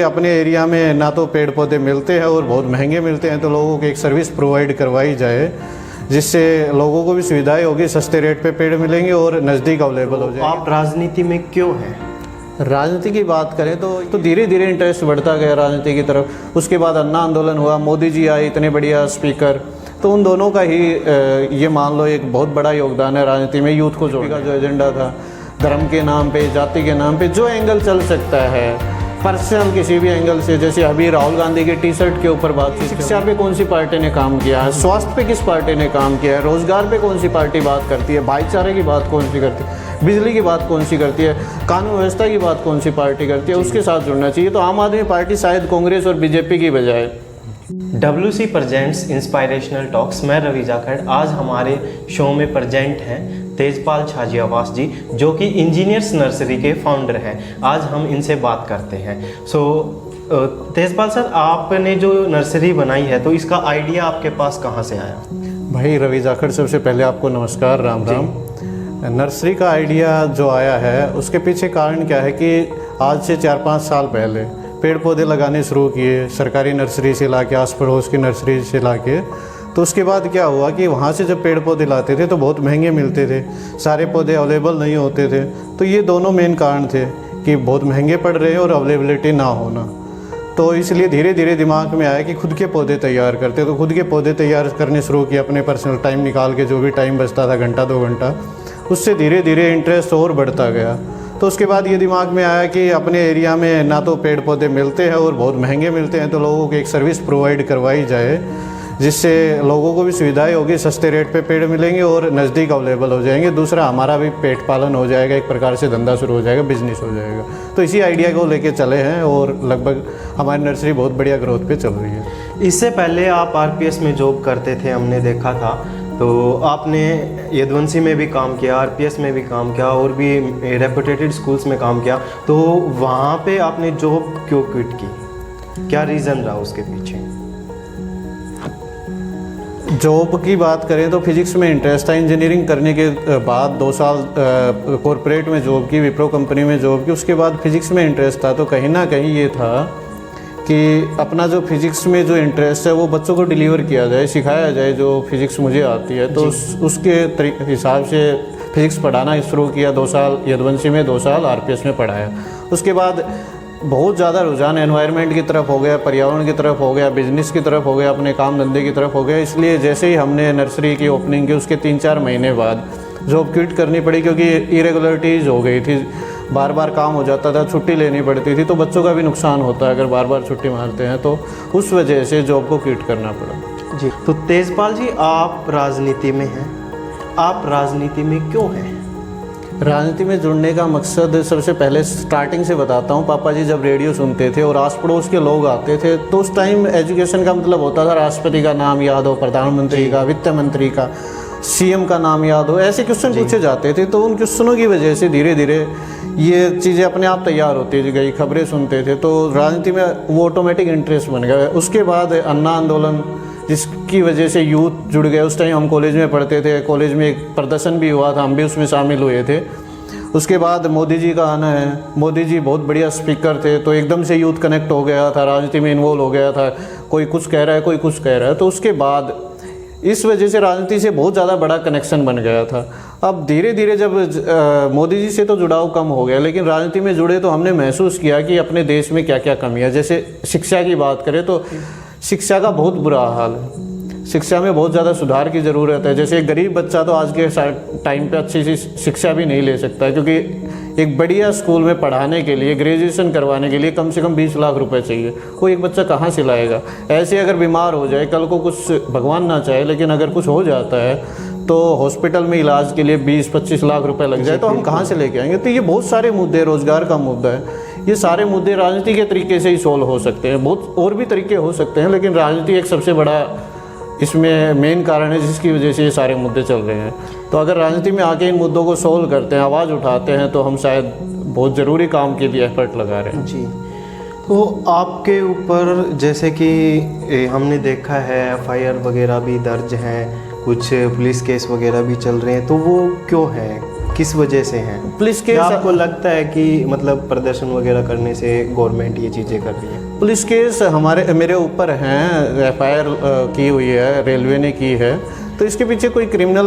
अपने एरिया में ना तो पेड़ पौधे मिलते हैं और बहुत महंगे मिलते हैं, तो लोगों को एक सर्विस प्रोवाइड करवाई जाए जिससे लोगों को भी सुविधाएं होगी, सस्ते रेट पे पेड़ मिलेंगे और नज़दीक अवेलेबल हो जाएंगे। आप राजनीति में क्यों हैं? राजनीति की बात करें तो धीरे धीरे इंटरेस्ट बढ़ता गया राजनीति की तरफ। उसके बाद अन्ना आंदोलन हुआ, मोदी जी आए इतने बढ़िया स्पीकर, तो उन दोनों का ही ये मान लो एक बहुत बड़ा योगदान है राजनीति में। यूथ को जोड़ने का जो एजेंडा था, धर्म के नाम पे, जाति के नाम पे जो एंगल चल सकता है, पर्सनल किसी भी एंगल से, जैसे अभी राहुल गांधी के टी शर्ट के ऊपर बात की, शिक्षा पे कौन सी पार्टी ने काम किया है, स्वास्थ्य पे किस पार्टी ने काम किया है, रोजगार पे कौन सी पार्टी बात करती है, भाईचारे की बात कौन सी करती है, बिजली की बात कौन सी करती है, कानून व्यवस्था की बात कौन सी पार्टी करती है, उसके साथ जुड़ना चाहिए। तो आम आदमी पार्टी शायद कांग्रेस और बीजेपी की बजाय। WC प्रेजेंट्स इंस्पायरेशनल टॉक्स, मैं रवि जाखड़। आज हमारे शो में प्रेजेंट हैं तेजपाल छाजियावास जी, जो कि इंजीनियर्स नर्सरी के फाउंडर हैं। आज हम इनसे बात करते हैं। तेजपाल सर, आपने जो नर्सरी बनाई है तो इसका आइडिया आपके पास कहाँ से आया? भाई रवि जाखड़, सबसे पहले आपको नमस्कार, राम राम। नर्सरी का आइडिया जो आया है उसके पीछे कारण क्या है कि आज से 4-5 साल पहले पेड़ पौधे लगाने शुरू किए, सरकारी नर्सरी से लाके, आस पड़ोस की नर्सरी से लाके। तो उसके बाद क्या हुआ कि वहाँ से जब पेड़ पौधे लाते थे तो बहुत महंगे मिलते थे, सारे पौधे अवेलेबल नहीं होते थे। तो ये दोनों मेन कारण थे कि बहुत महंगे पड़ रहे हैं और अवेलेबिलिटी ना होना। तो इसलिए धीरे धीरे दिमाग में आया कि खुद के पौधे तैयार करते। तो खुद के पौधे तैयार करने शुरू किए, अपने पर्सनल टाइम निकाल के, जो भी टाइम बचता था, घंटा 2 घंटा, उससे धीरे धीरे इंटरेस्ट और बढ़ता गया। तो उसके बाद ये दिमाग में आया कि अपने एरिया में ना तो पेड़ पौधे मिलते हैं और बहुत महंगे मिलते हैं, तो लोगों को एक सर्विस प्रोवाइड करवाई जाए जिससे लोगों को भी सुविधाएं होगी, सस्ते रेट पे पेड़ मिलेंगे और नज़दीक अवेलेबल हो जाएंगे। दूसरा, हमारा भी पेट पालन हो जाएगा, एक प्रकार से धंधा शुरू हो जाएगा, बिजनेस हो जाएगा। तो इसी आइडिया को लेके चले हैं और लगभग हमारी नर्सरी बहुत बढ़िया ग्रोथ पे चल रही है। इससे पहले आप RPS में जॉब करते थे, हमने देखा था। तो आपने यदुवंशी में भी काम किया, RPS में भी काम किया और भी रेपुटेटेड स्कूल्स में काम किया। तो वहाँ पे आपने जॉब क्यों क्विट की? क्या रीज़न रहा उसके पीछे? जॉब की बात करें तो फिजिक्स में इंटरेस्ट था। इंजीनियरिंग करने के बाद 2 साल कॉरपोरेट में जॉब की, विप्रो कंपनी में जॉब की। उसके बाद फिजिक्स में इंटरेस्ट था, तो कहीं ना कहीं ये था कि अपना जो फिजिक्स में जो इंटरेस्ट है वो बच्चों को डिलीवर किया जाए, सिखाया जाए, जो फिजिक्स मुझे आती है। तो उसके हिसाब से फिजिक्स पढ़ाना शुरू किया। 2 साल यदुवंशी में, 2 साल RPS में पढ़ाया। उसके बाद बहुत ज़्यादा रुझान एनवायरनमेंट की तरफ हो गया, पर्यावरण की तरफ हो गया, बिजनेस की तरफ हो गया, अपने काम धंधे की तरफ हो गया। इसलिए जैसे ही हमने नर्सरी की ओपनिंग की, उसके 3-4 महीने बाद जॉब क्विट करनी पड़ी, क्योंकि इरेगुलरिटीज़ हो गई थी, बार बार काम हो जाता था, छुट्टी लेनी पड़ती थी, तो बच्चों का भी नुकसान होता है अगर बार बार छुट्टी मारते हैं। तो उस वजह से जॉब को क्विट करना पड़ा। जी, तो तेजपाल जी, आप राजनीति में हैं, आप राजनीति में क्यों हैं? राजनीति में जुड़ने का मकसद, सबसे पहले स्टार्टिंग से बताता हूँ। पापा जी जब रेडियो सुनते थे और आस पड़ोस के लोग आते थे, तो उस टाइम एजुकेशन का मतलब होता था राष्ट्रपति का नाम याद हो, प्रधानमंत्री का, वित्त मंत्री का, CM का नाम याद हो, ऐसे क्वेश्चन पूछे जाते थे। तो उन क्वेश्चनों की वजह से धीरे धीरे ये चीज़ें अपने आप तैयार होती गई, खबरें सुनते थे, तो राजनीति में वो ऑटोमेटिक इंटरेस्ट बन गया। उसके बाद अन्ना आंदोलन, जिसकी वजह से यूथ जुड़ गए। उस टाइम हम कॉलेज में पढ़ते थे, कॉलेज में एक प्रदर्शन भी हुआ था, हम भी उसमें शामिल हुए थे। उसके बाद मोदी जी का आना है, मोदी जी बहुत बढ़िया स्पीकर थे, तो एकदम से यूथ कनेक्ट हो गया था, राजनीति में इन्वॉल्व हो गया था, कोई कुछ कह रहा है, कोई कुछ कह रहा है। तो उसके बाद इस वजह से राजनीति से बहुत ज़्यादा बड़ा कनेक्शन बन गया था। अब धीरे धीरे जब मोदी जी से तो जुड़ाव कम हो गया, लेकिन राजनीति में जुड़े तो हमने महसूस किया कि अपने देश में क्या क्या कमियाँ। जैसे शिक्षा की बात करें तो शिक्षा का बहुत बुरा हाल है, शिक्षा में बहुत ज़्यादा सुधार की ज़रूरत है। जैसे एक गरीब बच्चा तो आज के टाइम पे अच्छी सी शिक्षा भी नहीं ले सकता, क्योंकि एक बढ़िया स्कूल में पढ़ाने के लिए, ग्रेजुएशन करवाने के लिए कम से कम 20 लाख रुपए चाहिए। कोई एक बच्चा कहाँ से लाएगा? ऐसे अगर बीमार हो जाए, कल को कुछ भगवान ना चाहे, लेकिन अगर कुछ हो जाता है तो हॉस्पिटल में इलाज के लिए 20-25 लाख रुपए लग जाए, तो हम कहाँ से लेके आएंगे? तो ये बहुत सारे मुद्दे, रोजगार का मुद्दा है, ये सारे मुद्दे राजनीति के तरीके से ही सोल्व हो सकते हैं। बहुत और भी तरीके हो सकते हैं, लेकिन राजनीति एक सबसे बड़ा इसमें मेन कारण है जिसकी वजह से ये सारे मुद्दे चल रहे हैं। तो अगर राजनीति में आके इन मुद्दों को सोल्व करते हैं, आवाज़ उठाते हैं, तो हम शायद बहुत ज़रूरी काम के लिए एफर्ट लगा रहे हैं। जी, तो आपके ऊपर जैसे कि हमने देखा है FIR वगैरह भी दर्ज हैं, कुछ पुलिस केस वगैरह भी चल रहे हैं, तो वो क्यों है? किस वजह से हैं? पुलिस क्या केस आपको लगता है कि मतलब प्रदर्शन वगैरह करने से गवर्नमेंट ये चीज़ें कर रही है? पुलिस केस मेरे ऊपर हैं, एफआईआर की हुई है, रेलवे ने की है, तो इसके पीछे कोई क्रिमिनल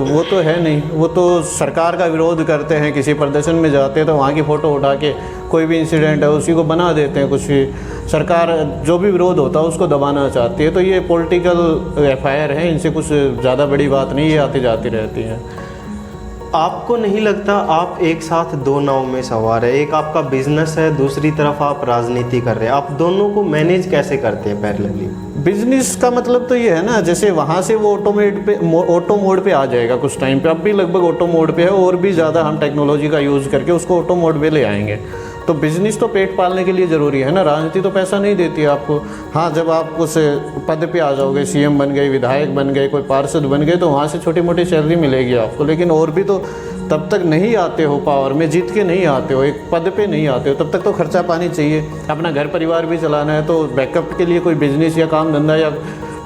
वो तो है नहीं। वो तो सरकार का विरोध करते हैं, किसी प्रदर्शन में जाते हैं तो वहाँ की फ़ोटो उठा के कोई भी इंसिडेंट है उसी को बना देते हैं। कुछ भी सरकार जो भी विरोध होता है उसको दबाना चाहती है। तो ये पॉलिटिकल एफआईआर है, इनसे कुछ ज़्यादा बड़ी बात नहीं, ये आती जाती रहती हैं। आपको नहीं लगता आप एक साथ दो नाव में सवार है? एक आपका बिजनेस है, दूसरी तरफ आप राजनीति कर रहे हैं, आप दोनों को मैनेज कैसे करते हैं पैरेलली? बिजनेस का मतलब तो ये है ना, जैसे वहाँ से वो ऑटो मोड पे आ जाएगा कुछ टाइम पे, अब भी लगभग ऑटो मोड पे है, और भी ज़्यादा हम टेक्नोलॉजी का यूज़ करके उसको ऑटो मोड पे ले आएंगे। तो बिजनेस तो पेट पालने के लिए ज़रूरी है ना, राजनीति तो पैसा नहीं देती है आपको। हाँ, जब आप उस पद पे आ जाओगे, सीएम बन गए, विधायक बन गए, कोई पार्षद बन गए, तो वहाँ से छोटी मोटी सैलरी मिलेगी आपको, लेकिन और भी तो तब तक नहीं आते हो, पावर में जीत के नहीं आते हो, एक पद पे नहीं आते हो, तब तक तो खर्चा पानी चाहिए, अपना घर परिवार भी चलाना है। तो बैकअप के लिए कोई बिजनेस या काम धंधा या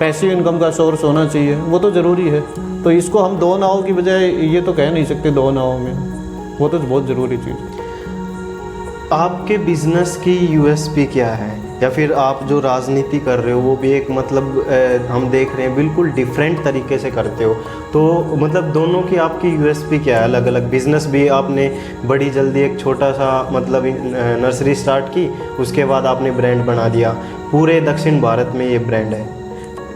पैसिव इनकम का सोर्स होना चाहिए, वो तो ज़रूरी है। तो इसको हम दो नाव की बजाय ये तो कह नहीं सकते दो नाव में, वो तो बहुत ज़रूरी चीज़ है। आपके बिजनेस की यूएसपी क्या है, या फिर आप जो राजनीति कर रहे हो वो भी एक मतलब हम देख रहे हैं बिल्कुल डिफरेंट तरीके से करते हो, तो मतलब दोनों की आपकी यूएसपी क्या है? अलग अलग बिजनेस भी आपने बड़ी जल्दी एक छोटा सा मतलब नर्सरी स्टार्ट की, उसके बाद आपने ब्रांड बना दिया, पूरे दक्षिण भारत में ये ब्रांड है,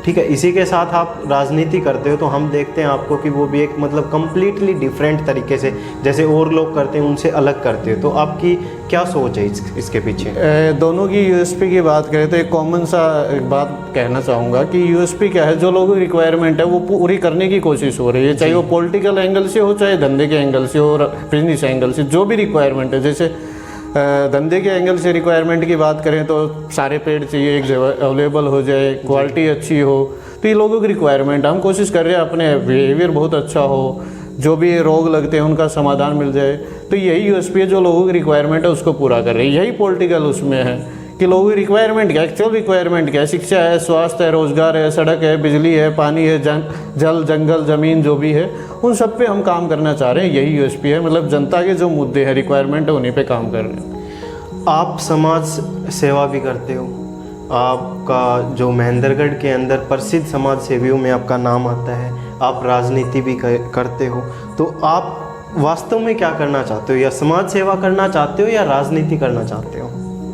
ठीक है। इसी के साथ आप राजनीति करते हो, तो हम देखते हैं आपको कि वो भी एक मतलब कम्प्लीटली डिफरेंट तरीके से, जैसे और लोग करते हैं उनसे अलग करते हो। तो आपकी क्या सोच है इसके पीछे? दोनों की यूएसपी की बात करें तो एक कॉमन सा एक बात कहना चाहूँगा कि यूएसपी क्या है, जो लोगों की रिक्वायरमेंट है वो पूरी करने की कोशिश हो रही है, चाहे वो पॉलिटिकल एंगल से हो, चाहे धंधे के एंगल से हो, बिजनेस एंगल से, जो भी रिक्वायरमेंट है। जैसे धंधे के एंगल से रिक्वायरमेंट की बात करें तो सारे पेड़ चाहिए, एक जगह अवेलेबल हो जाए, क्वालिटी अच्छी हो, तो ये लोगों की रिक्वायरमेंट। हम कोशिश कर रहे हैं अपने बिहेवियर बहुत अच्छा हो, जो भी रोग लगते हैं उनका समाधान मिल जाए। तो यही यूएसपी है, जो लोगों की रिक्वायरमेंट है उसको पूरा कर रही है। यही पॉलिटिकल उसमें है कि लोगों की रिक्वायरमेंट क्या है, एक्चुअल रिक्वायरमेंट क्या है, शिक्षा है, स्वास्थ्य है, रोजगार है, सड़क है, बिजली है, पानी है, जल जंगल ज़मीन जो भी है, उन सब पे हम काम करना चाह रहे हैं। यही यूएसपी है, मतलब जनता के जो मुद्दे हैं, रिक्वायरमेंट है, उन्हीं पे काम कर रहे हैं। आप समाज सेवा भी करते हो, आपका जो महेंद्रगढ़ के अंदर प्रसिद्ध समाज सेवियों में आपका नाम आता है, आप राजनीति भी करते हो, तो आप वास्तव में क्या करना चाहते हो? या समाज सेवा करना चाहते हो या राजनीति करना चाहते हो?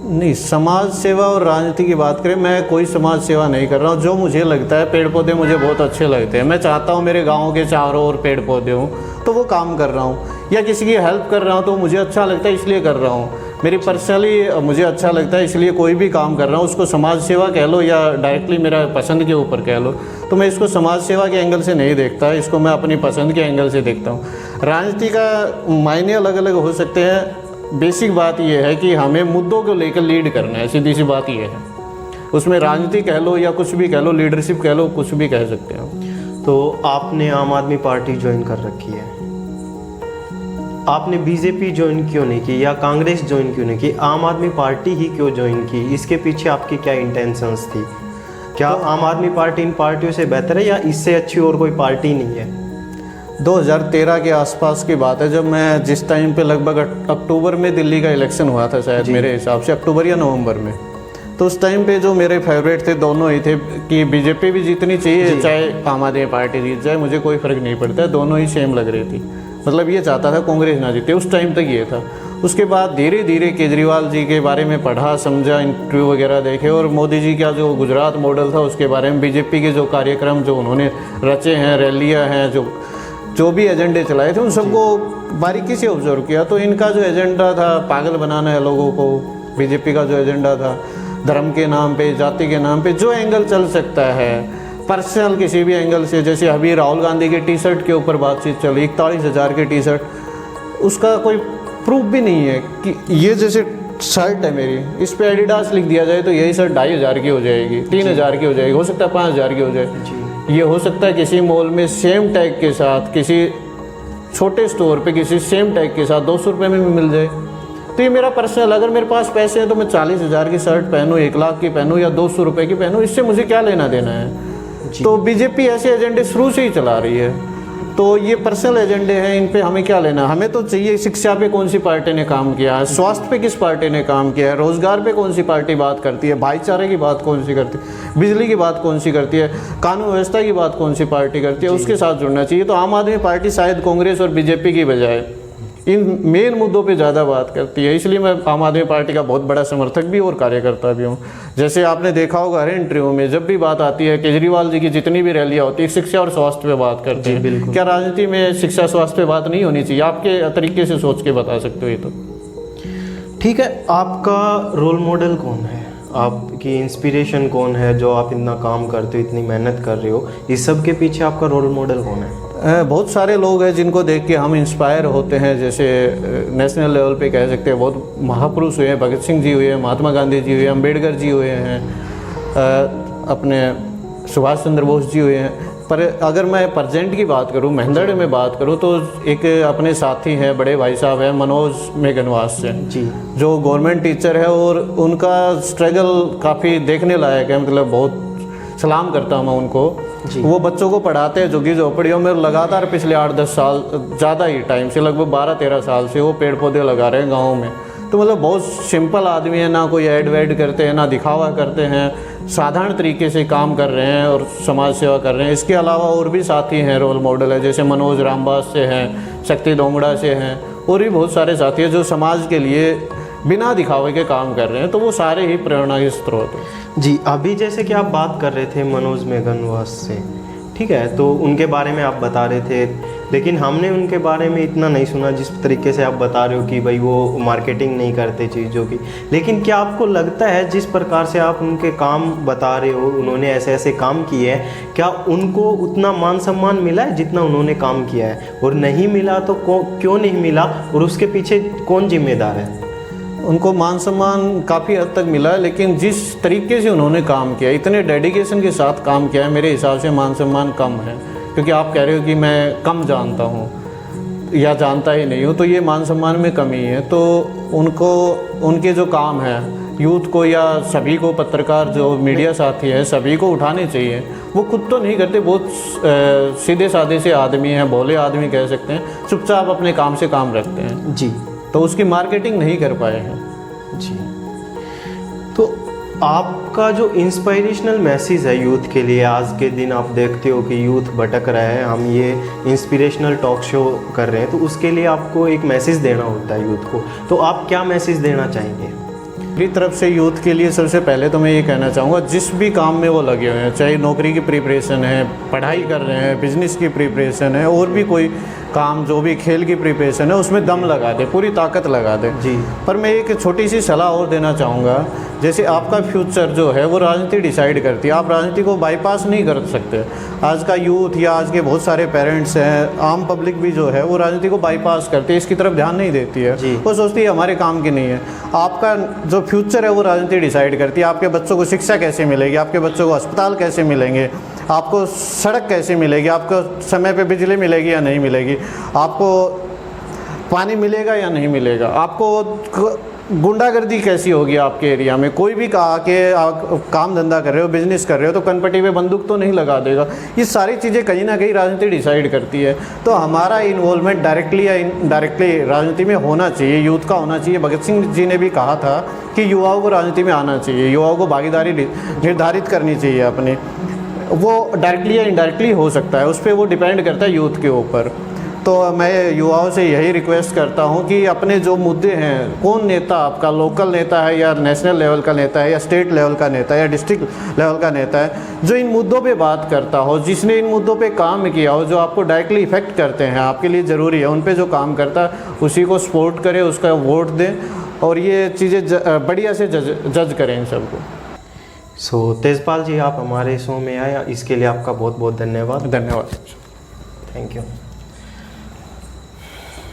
नहीं, समाज सेवा और राजनीति की बात करें, मैं कोई समाज सेवा नहीं कर रहा हूँ। जो मुझे लगता है, पेड़ पौधे मुझे बहुत अच्छे लगते हैं, मैं चाहता हूँ मेरे गाँव के चारों ओर पेड़ पौधे हों, तो वो काम कर रहा हूँ। या किसी की हेल्प कर रहा हूँ तो मुझे अच्छा लगता है इसलिए कर रहा हूँ, मेरी पर्सनली मुझे अच्छा लगता है इसलिए कोई भी काम कर रहा हूँ। उसको समाज सेवा कह लो या डायरेक्टली मेरा पसंद के ऊपर कह लो, तो मैं इसको समाज सेवा के एंगल से नहीं देखता, इसको मैं अपनी पसंद के एंगल से देखता हूँ। राजनीति का मायने अलग अलग हो सकते हैं, बेसिक बात यह है कि हमें मुद्दों को लेकर लीड करना है, सीधी सी बात यह है। उसमें राजनीति कह लो या कुछ भी कह लो, लीडरशिप कह लो, कुछ भी कह सकते हो। तो आपने आम आदमी पार्टी ज्वाइन कर रखी है, आपने बीजेपी ज्वाइन क्यों नहीं की या कांग्रेस ज्वाइन क्यों नहीं की? आम आदमी पार्टी ही क्यों ज्वाइन की? इसके पीछे आपकी क्या इंटेंशंस थी? क्या आम आदमी पार्टी इन पार्टियों से बेहतर है या इससे अच्छी और कोई पार्टी नहीं है? 2013 के आसपास की बात है, जब मैं जिस टाइम पे लगभग अक्टूबर में दिल्ली का इलेक्शन हुआ था, शायद मेरे हिसाब से अक्टूबर या नवंबर में, तो उस टाइम पे जो मेरे फेवरेट थे दोनों ही थे कि बीजेपी भी जीतनी चाहिए, चाहे आम आदमी पार्टी जीत जाए, मुझे कोई फ़र्क नहीं पड़ता, दोनों ही सेम लग रही थी। मतलब ये चाहता था कांग्रेस ना जीते, उस टाइम तक ये था। उसके बाद धीरे धीरे केजरीवाल जी के बारे में पढ़ा, समझा, इंटरव्यू वगैरह देखे, और मोदी जी का जो गुजरात मॉडल था उसके बारे में, बीजेपी के जो कार्यक्रम जो उन्होंने रचे हैं, रैलियाँ हैं, जो भी एजेंडे चलाए थे, उन सबको बारीकी से ऑब्जर्व किया। तो इनका जो एजेंडा था पागल बनाना है लोगों को, बीजेपी का जो एजेंडा था धर्म के नाम पे, जाति के नाम पे, जो एंगल चल सकता है, पर्सनल किसी भी एंगल से, जैसे अभी राहुल गांधी के टी शर्ट के ऊपर बातचीत चली, 41,000 के टी शर्ट, उसका कोई प्रूफ भी नहीं है कि ये जैसे शर्ट है मेरी, इस पे एडिडास लिख दिया जाए तो यही शर्ट 2,500 की हो जाएगी, 3,000 की हो जाएगी, हो सकता है 5,000 की हो जाए। ये हो सकता है किसी मॉल में सेम टैग के साथ, किसी छोटे स्टोर पे किसी सेम टैग के साथ 200 रुपये में भी मिल जाए। तो ये मेरा पर्सनल, अगर मेरे पास पैसे हैं तो मैं 40,000 की शर्ट पहनूँ, 1 लाख की पहनूँ या 200 रुपये की पहनूँ, इससे मुझे क्या लेना देना है? तो बीजेपी ऐसे एजेंडे शुरू से ही चला रही है। तो ये पर्सनल एजेंडे हैं, इन पे हमें क्या लेना। हमें तो चाहिए शिक्षा पे कौन सी पार्टी ने काम किया है, स्वास्थ्य पे किस पार्टी ने काम किया है, रोजगार पे कौन सी पार्टी बात करती है, भाईचारे की बात कौन सी करती है, बिजली की बात कौन सी करती है, कानून व्यवस्था की बात कौन सी पार्टी करती है, उसके साथ जुड़ना चाहिए। तो आम आदमी पार्टी शायद कांग्रेस और बीजेपी की बजाय इन मेन मुद्दों पे ज़्यादा बात करती है, इसलिए मैं आम आदमी पार्टी का बहुत बड़ा समर्थक भी और कार्यकर्ता भी हूँ। जैसे आपने देखा होगा हर इंटरव्यू में जब भी बात आती है, केजरीवाल जी की जितनी भी रैलियाँ होती है शिक्षा और स्वास्थ्य पे बात करते हैं। बिल्कुल। क्या राजनीति में शिक्षा स्वास्थ्य पे बात नहीं होनी चाहिए? आपके तरीके से सोच के बता सकते हो ये तो। ठीक है, आपका रोल मॉडल कौन है, आपकी इंस्पिरेशन कौन है, जो आप इतना काम करते हो, इतनी मेहनत कर रहे हो, इस सब के पीछे आपका रोल मॉडल कौन है? बहुत सारे लोग हैं जिनको देख के हम इंस्पायर होते हैं। जैसे नेशनल लेवल पे कह सकते हैं बहुत महापुरुष हुए हैं, भगत सिंह जी हुए हैं, महात्मा गांधी जी हुए, अम्बेडकर जी हुए हैं, अपने सुभाष चंद्र बोस जी हुए हैं। पर अगर मैं प्रेजेंट की बात करूं, महेंद्रगढ़ में बात करूं, तो एक अपने साथी हैं, बड़े भाई साहब हैं, मनोज मेघनवास से जी, जो गवर्नमेंट टीचर है और उनका स्ट्रगल काफ़ी देखने लायक है। मतलब बहुत सलाम करता हूँ मैं उनको। वो बच्चों को पढ़ाते हैं झुग्गी झोपड़ियों में, लगातार पिछले 8-10 साल, ज़्यादा ही टाइम से, लगभग 12-13 साल से वो पेड़ पौधे लगा रहे हैं गाँव में। तो मतलब बहुत सिंपल आदमी है, ना कोई ऐड वैड करते हैं, ना दिखावा करते हैं, साधारण तरीके से काम कर रहे हैं और समाज सेवा कर रहे हैं। इसके अलावा और भी साथी हैं, रोल मॉडल है, जैसे मनोज रामबास से हैं, शक्ति डोंगड़ा से हैं, और भी बहुत सारे साथी हैं जो समाज के लिए बिना दिखावे के काम कर रहे हैं। तो वो सारे ही प्रेरणा के स्रोत हैं। जी, अभी जैसे कि आप बात कर रहे थे मनोज मेघनवास से, ठीक है, तो उनके बारे में आप बता रहे थे, लेकिन हमने उनके बारे में इतना नहीं सुना जिस तरीके से आप बता रहे हो कि भाई वो मार्केटिंग नहीं करते चीज़ों की। लेकिन क्या आपको लगता है जिस प्रकार से आप उनके काम बता रहे हो, उन्होंने ऐसे ऐसे काम किए हैं, क्या उनको उतना मान सम्मान मिला है जितना उन्होंने काम किया है? और नहीं मिला तो क्यों नहीं मिला, और उसके पीछे कौन जिम्मेदार है? उनको मान सम्मान काफ़ी हद तक मिला है, लेकिन जिस तरीके से उन्होंने काम किया, इतने डेडिकेशन के साथ काम किया है, मेरे हिसाब से मान सम्मान कम है। क्योंकि आप कह रहे हो कि मैं कम जानता हूँ या जानता ही नहीं हूँ, तो ये मान सम्मान में कमी है। तो उनको उनके जो काम है यूथ को या सभी को, पत्रकार जो मीडिया साथी है सभी को उठाने चाहिए। वो खुद तो नहीं करते, बहुत सीधे साधे से आदमी हैं, भोले आदमी कह सकते हैं, चुपचाप अपने काम से काम रखते हैं जी, तो उसकी मार्केटिंग नहीं कर पाए हैं। जी, तो आपका जो इंस्पिरेशनल मैसेज है यूथ के लिए, आज के दिन आप देखते हो कि यूथ भटक रहा है, हम ये इंस्पिरेशनल टॉक शो कर रहे हैं, तो उसके लिए आपको एक मैसेज देना होता है यूथ को, तो आप क्या मैसेज देना चाहेंगे? मेरी तरफ से यूथ के लिए सबसे पहले तो मैं ये कहना चाहूँगा, जिस भी काम में वो लगे हुए हैं, चाहे नौकरी की प्रिपरेशन है, पढ़ाई कर रहे हैं, बिजनेस की प्रिपरेशन है, और भी कोई काम, जो भी खेल की प्रिपरेशन है, उसमें दम लगा दे, पूरी ताकत लगा दे जी। पर मैं एक छोटी सी सलाह और देना चाहूँगा, जैसे आपका फ्यूचर जो है वो राजनीति डिसाइड करती है, आप राजनीति को बाईपास नहीं कर सकते। आज का यूथ या आज के बहुत सारे पेरेंट्स हैं, आम पब्लिक भी जो है वो राजनीति को बाईपास करती है, इसकी तरफ ध्यान नहीं देती है, वो सोचती है हमारे काम की नहीं है। आपका जो फ्यूचर है वो राजनीति डिसाइड करती है। आपके बच्चों को शिक्षा कैसे मिलेगी, आपके बच्चों को अस्पताल कैसे मिलेंगे, आपको सड़क कैसे मिलेगी, आपको समय पे बिजली मिलेगी या नहीं मिलेगी, आपको पानी मिलेगा या नहीं मिलेगा, आपको गुंडागर्दी कैसी होगी आपके एरिया में। कोई भी आके काम धंधा कर रहे हो, बिजनेस कर रहे हो, तो कनपट्टी पे बंदूक तो नहीं लगा देगा। ये सारी चीज़ें कहीं ना कहीं राजनीति डिसाइड करती है। तो हमारा इन्वॉल्वमेंट डायरेक्टली या इनडायरेक्टली राजनीति में होना चाहिए, यूथ का होना चाहिए। भगत सिंह जी ने भी कहा था कि युवाओं को राजनीति में आना चाहिए, युवाओं को भागीदारी निर्धारित करनी चाहिए अपनी। वो डायरेक्टली या इनडायरेक्टली हो सकता है, उस पर वो डिपेंड करता है यूथ के ऊपर। तो मैं युवाओं से यही रिक्वेस्ट करता हूं कि अपने जो मुद्दे हैं, कौन नेता आपका लोकल नेता है या नेशनल लेवल का नेता है या स्टेट लेवल का नेता है या डिस्ट्रिक्ट लेवल का नेता है, जो इन मुद्दों पे बात करता हो, जिसने इन मुद्दों पे काम किया हो, जो आपको डायरेक्टली इफेक्ट करते हैं, आपके लिए ज़रूरी है, उन पे जो काम करता है उसी को सपोर्ट करें, उसका वोट दें और ये चीज़ें बढ़िया से जज करें इन सबको। सो तेजपाल जी, आप हमारे शो में आए, इसके लिए आपका बहुत बहुत धन्यवाद। धन्यवाद। Thank you.